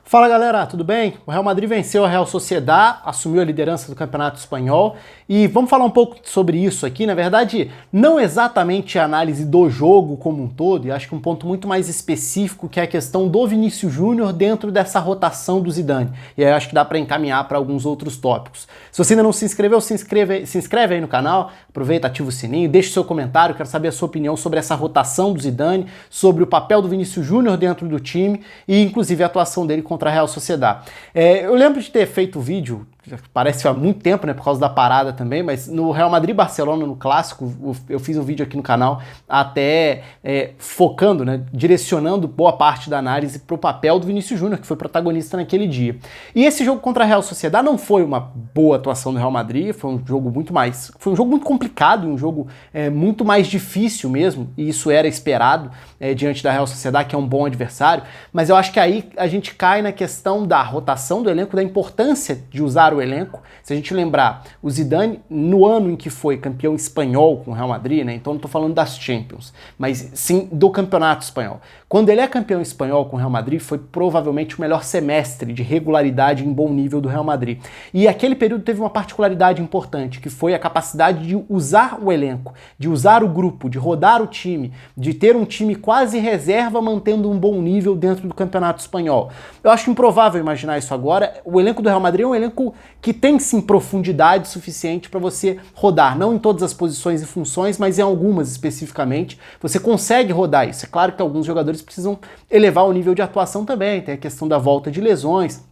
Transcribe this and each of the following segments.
Fala galera, tudo bem? O Real Madrid venceu a Real Sociedad, assumiu a liderança do Campeonato Espanhol e vamos falar um pouco sobre isso aqui. Na verdade, não exatamente a análise do jogo como um todo, e acho que um ponto muito mais específico que é a questão do Vinícius Júnior dentro dessa rotação do Zidane. E aí eu acho que dá para encaminhar para alguns outros tópicos. Se você ainda não se inscreveu, se inscreve aí no canal, aproveita, ativa o sininho, deixa o seu comentário, quero saber a sua opinião sobre essa rotação do Zidane, sobre o papel do Vinícius Júnior dentro do time e inclusive a atuação dele contra a Real Sociedad. Eu lembro de ter feito vídeo, parece há muito tempo, né, por causa da parada também, mas no Real Madrid-Barcelona, no Clássico, eu fiz um vídeo aqui no canal até focando, né, direcionando boa parte da análise para o papel do Vinícius Júnior, que foi protagonista naquele dia. E esse jogo contra a Real Sociedad não foi uma boa atuação do Real Madrid, foi um jogo muito complicado, um jogo muito mais difícil mesmo, e isso era esperado diante da Real Sociedad, que é um bom adversário, mas eu acho que aí a gente cai na questão da rotação do elenco, da importância de usar o elenco. Se a gente lembrar, o Zidane, no ano em que foi campeão espanhol com o Real Madrid, né, então não estou falando das Champions, mas sim do campeonato espanhol. Quando ele é campeão espanhol com o Real Madrid, foi provavelmente o melhor semestre de regularidade em bom nível do Real Madrid. E aquele período teve uma particularidade importante, que foi a capacidade de usar o elenco, de usar o grupo, de rodar o time, de ter um time quase reserva mantendo um bom nível dentro do campeonato espanhol. Eu acho improvável imaginar isso agora. O elenco do Real Madrid é um elenco que tem sim profundidade suficiente para você rodar, não em todas as posições e funções, mas em algumas especificamente. Você consegue rodar isso. É claro que alguns jogadores precisam elevar o nível de atuação também, tem a questão da volta de lesões.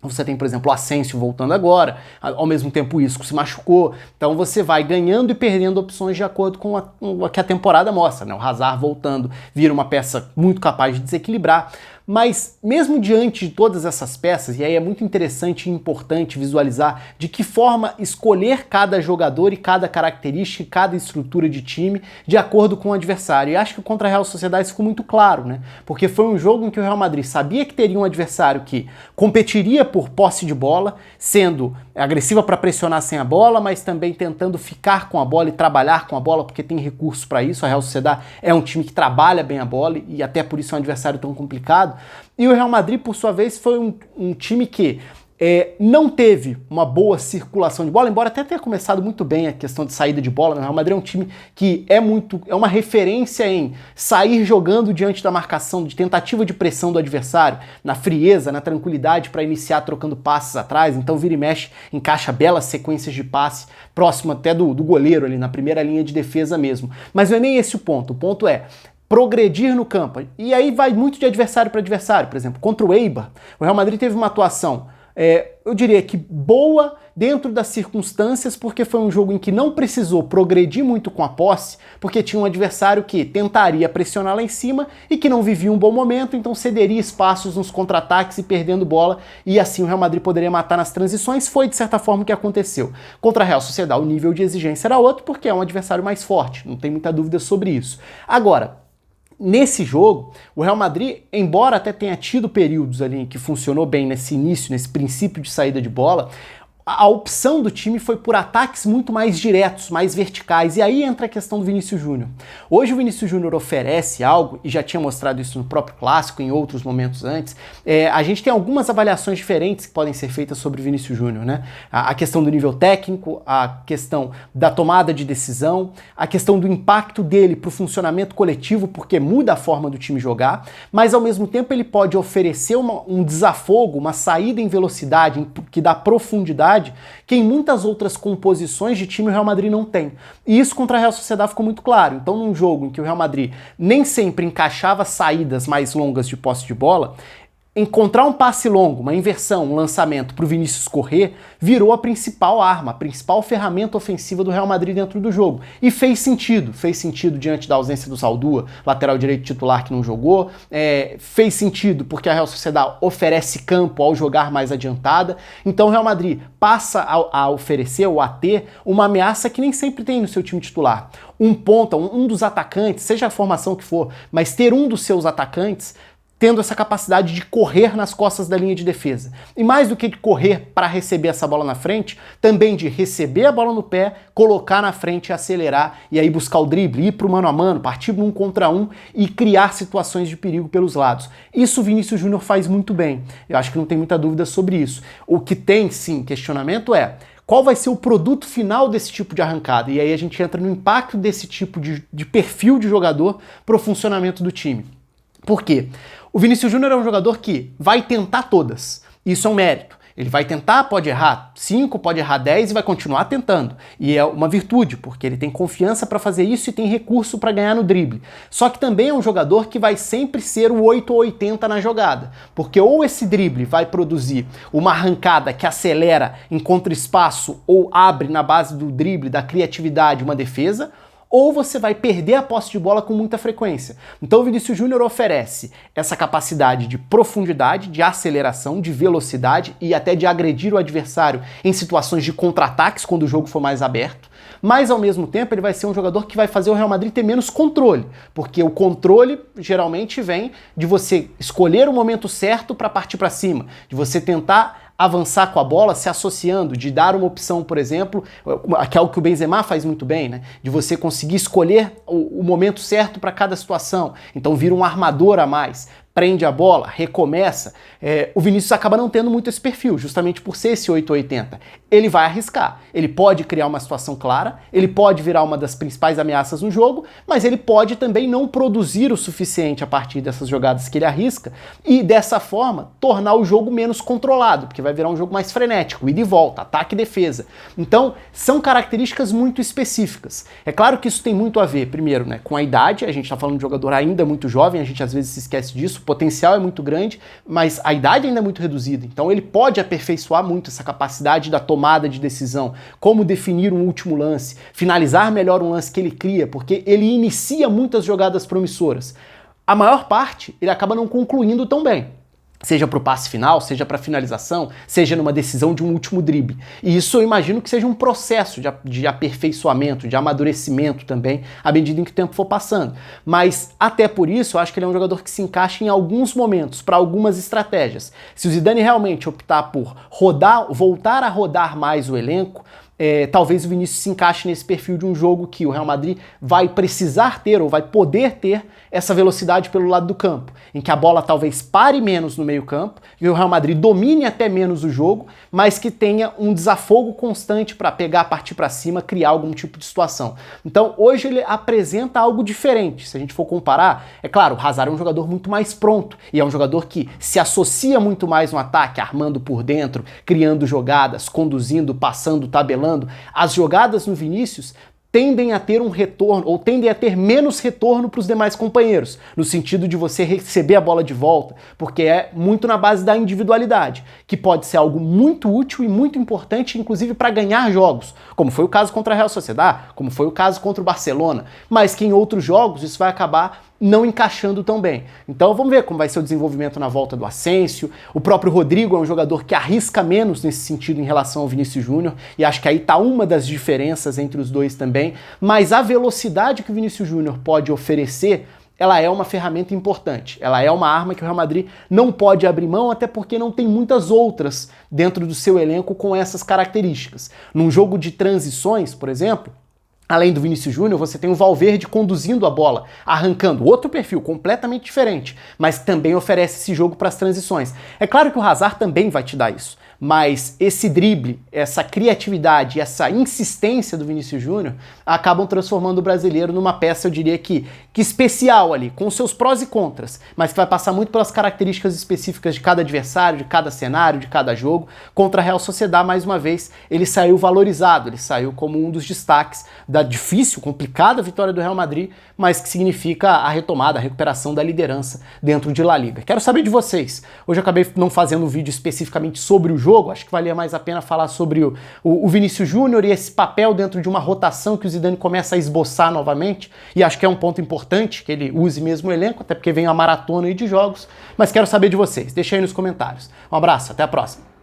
Você tem, por exemplo, o Asensio voltando agora, ao mesmo tempo o Isco se machucou, então você vai ganhando e perdendo opções de acordo com o que a temporada mostra, né? O Hazard voltando vira uma peça muito capaz de desequilibrar, mas mesmo diante de todas essas peças, e aí é muito interessante e importante visualizar de que forma escolher cada jogador e cada característica e cada estrutura de time de acordo com o adversário. E acho que contra a Real Sociedad isso ficou muito claro, né? Porque foi um jogo em que o Real Madrid sabia que teria um adversário que competiria por posse de bola, sendo agressiva para pressionar sem a bola, mas também tentando ficar com a bola e trabalhar com a bola, porque tem recursos para isso. A Real Sociedad é um time que trabalha bem a bola e até por isso é um adversário tão complicado. E o Real Madrid, por sua vez, foi um time que não teve uma boa circulação de bola, embora até tenha começado muito bem a questão de saída de bola. O Real Madrid é um time que é uma referência em sair jogando diante da marcação, de tentativa de pressão do adversário, na frieza, na tranquilidade para iniciar trocando passes atrás. Então vira e mexe, encaixa belas sequências de passe, próximo até do goleiro ali, na primeira linha de defesa mesmo. Mas não é nem esse o ponto é progredir no campo. E aí vai muito de adversário para adversário. Por exemplo, contra o Eibar, o Real Madrid teve uma atuação, eu diria que boa dentro das circunstâncias, porque foi um jogo em que não precisou progredir muito com a posse, porque tinha um adversário que tentaria pressionar lá em cima e que não vivia um bom momento, então cederia espaços nos contra-ataques e perdendo bola, e assim o Real Madrid poderia matar nas transições. Foi de certa forma o que aconteceu. Contra a Real Sociedad o nível de exigência era outro, porque é um adversário mais forte, não tem muita dúvida sobre isso. Agora, nesse jogo, o Real Madrid, embora até tenha tido períodos ali em que funcionou bem nesse início, nesse princípio de saída de bola, a opção do time foi por ataques muito mais diretos, mais verticais, e aí entra a questão do Vinícius Júnior. Hoje o Vinícius Júnior oferece algo, e já tinha mostrado isso no próprio Clássico, em outros momentos antes. A gente tem algumas avaliações diferentes que podem ser feitas sobre o Vinícius Júnior, né? A questão do nível técnico, a questão da tomada de decisão, a questão do impacto dele para o funcionamento coletivo, porque muda a forma do time jogar, mas ao mesmo tempo ele pode oferecer um desafogo, uma saída em velocidade, que dá profundidade, que em muitas outras composições de time o Real Madrid não tem. E isso contra a Real Sociedad ficou muito claro. Então, num jogo em que o Real Madrid nem sempre encaixava saídas mais longas de posse de bola, encontrar um passe longo, uma inversão, um lançamento para o Vinícius correr, virou a principal arma, a principal ferramenta ofensiva do Real Madrid dentro do jogo. E fez sentido diante da ausência do Zaldúa, lateral direito titular que não jogou, fez sentido porque a Real Sociedad oferece campo ao jogar mais adiantada, então o Real Madrid passa a oferecer ou a ter uma ameaça que nem sempre tem no seu time titular. Um ponta, um dos atacantes, seja a formação que for, mas ter um dos seus atacantes tendo essa capacidade de correr nas costas da linha de defesa. E mais do que de correr para receber essa bola na frente, também de receber a bola no pé, colocar na frente e acelerar, e aí buscar o drible, ir para o mano a mano, partir no 1 contra 1 e criar situações de perigo pelos lados. Isso o Vinícius Júnior faz muito bem. Eu acho que não tem muita dúvida sobre isso. O que tem, sim, questionamento é: qual vai ser o produto final desse tipo de arrancada? E aí a gente entra no impacto desse tipo de perfil de jogador para o funcionamento do time. Por quê? O Vinícius Júnior é um jogador que vai tentar todas. Isso é um mérito. Ele vai tentar, pode errar 5, pode errar 10 e vai continuar tentando. E é uma virtude, porque ele tem confiança para fazer isso e tem recurso para ganhar no drible. Só que também é um jogador que vai sempre ser o 8 ou 80 na jogada. Porque ou esse drible vai produzir uma arrancada que acelera, encontra espaço ou abre na base do drible, da criatividade, uma defesa, ou você vai perder a posse de bola com muita frequência. Então o Vinícius Júnior oferece essa capacidade de profundidade, de aceleração, de velocidade e até de agredir o adversário em situações de contra-ataques quando o jogo for mais aberto. Mas ao mesmo tempo ele vai ser um jogador que vai fazer o Real Madrid ter menos controle, porque o controle geralmente vem de você escolher o momento certo para partir para cima, de você tentar avançar com a bola se associando, de dar uma opção, por exemplo, que é o que o Benzema faz muito bem, né? De você conseguir escolher o momento certo para cada situação. Então vira um armador a mais, prende a bola, recomeça. O Vinícius acaba não tendo muito esse perfil, justamente por ser esse 880. Ele vai arriscar, ele pode criar uma situação clara, ele pode virar uma das principais ameaças no jogo, mas ele pode também não produzir o suficiente a partir dessas jogadas que ele arrisca e dessa forma tornar o jogo menos controlado, porque vai virar um jogo mais frenético, ida e volta, ataque e defesa. Então, são características muito específicas. É claro que isso tem muito a ver, primeiro, né, com a idade. A gente está falando de um jogador ainda muito jovem, a gente às vezes se esquece disso, o potencial é muito grande, mas a idade ainda é muito reduzida. Então ele pode aperfeiçoar muito essa capacidade da tomada de decisão, como definir um último lance, finalizar melhor um lance que ele cria, porque ele inicia muitas jogadas promissoras. A maior parte ele acaba não concluindo tão bem. Seja para o passe final, seja para a finalização, seja numa decisão de um último drible. E isso eu imagino que seja um processo de aperfeiçoamento, de amadurecimento também, à medida em que o tempo for passando. Mas até por isso, eu acho que ele é um jogador que se encaixa em alguns momentos, para algumas estratégias. Se o Zidane realmente optar por voltar a rodar mais o elenco, talvez o Vinícius se encaixe nesse perfil de um jogo que o Real Madrid vai precisar ter ou vai poder ter essa velocidade pelo lado do campo, em que a bola talvez pare menos no meio campo e o Real Madrid domine até menos o jogo, mas que tenha um desafogo constante para pegar, partir para cima, criar algum tipo de situação. Então hoje ele apresenta algo diferente. Se a gente for comparar, é claro, o Hazard é um jogador muito mais pronto e é um jogador que se associa muito mais no ataque, armando por dentro, criando jogadas, conduzindo, passando, tabelando. As jogadas no Vinícius tendem a ter um retorno, ou tendem a ter menos retorno para os demais companheiros, no sentido de você receber a bola de volta, porque é muito na base da individualidade, que pode ser algo muito útil e muito importante, inclusive para ganhar jogos, como foi o caso contra a Real Sociedad, como foi o caso contra o Barcelona, mas que em outros jogos isso vai acabar não encaixando tão bem. Então vamos ver como vai ser o desenvolvimento na volta do Asensio. O próprio Rodrigo é um jogador que arrisca menos nesse sentido em relação ao Vinícius Júnior, e acho que aí tá uma das diferenças entre os dois também, mas a velocidade que o Vinícius Júnior pode oferecer, ela é uma ferramenta importante, ela é uma arma que o Real Madrid não pode abrir mão, até porque não tem muitas outras dentro do seu elenco com essas características. Num jogo de transições, por exemplo, além do Vinícius Júnior, você tem o Valverde conduzindo a bola, arrancando, outro perfil completamente diferente, mas também oferece esse jogo para as transições. É claro que o Hazard também vai te dar isso, mas esse drible, essa criatividade, essa insistência do Vinícius Júnior acabam transformando o brasileiro numa peça, eu diria que especial ali, com seus prós e contras, mas que vai passar muito pelas características específicas de cada adversário, de cada cenário, de cada jogo. Contra a Real Sociedad, mais uma vez, ele saiu valorizado, ele saiu como um dos destaques da difícil, complicada vitória do Real Madrid, mas que significa a retomada, a recuperação da liderança dentro de La Liga. Quero saber de vocês. Hoje eu acabei não fazendo um vídeo especificamente sobre o jogo, acho que valia mais a pena falar sobre o Vinícius Júnior e esse papel dentro de uma rotação que o Zidane começa a esboçar novamente, e acho que é um ponto importante que ele use mesmo o elenco, até porque vem uma maratona aí de jogos, mas quero saber de vocês. Deixa aí nos comentários. Um abraço, até a próxima.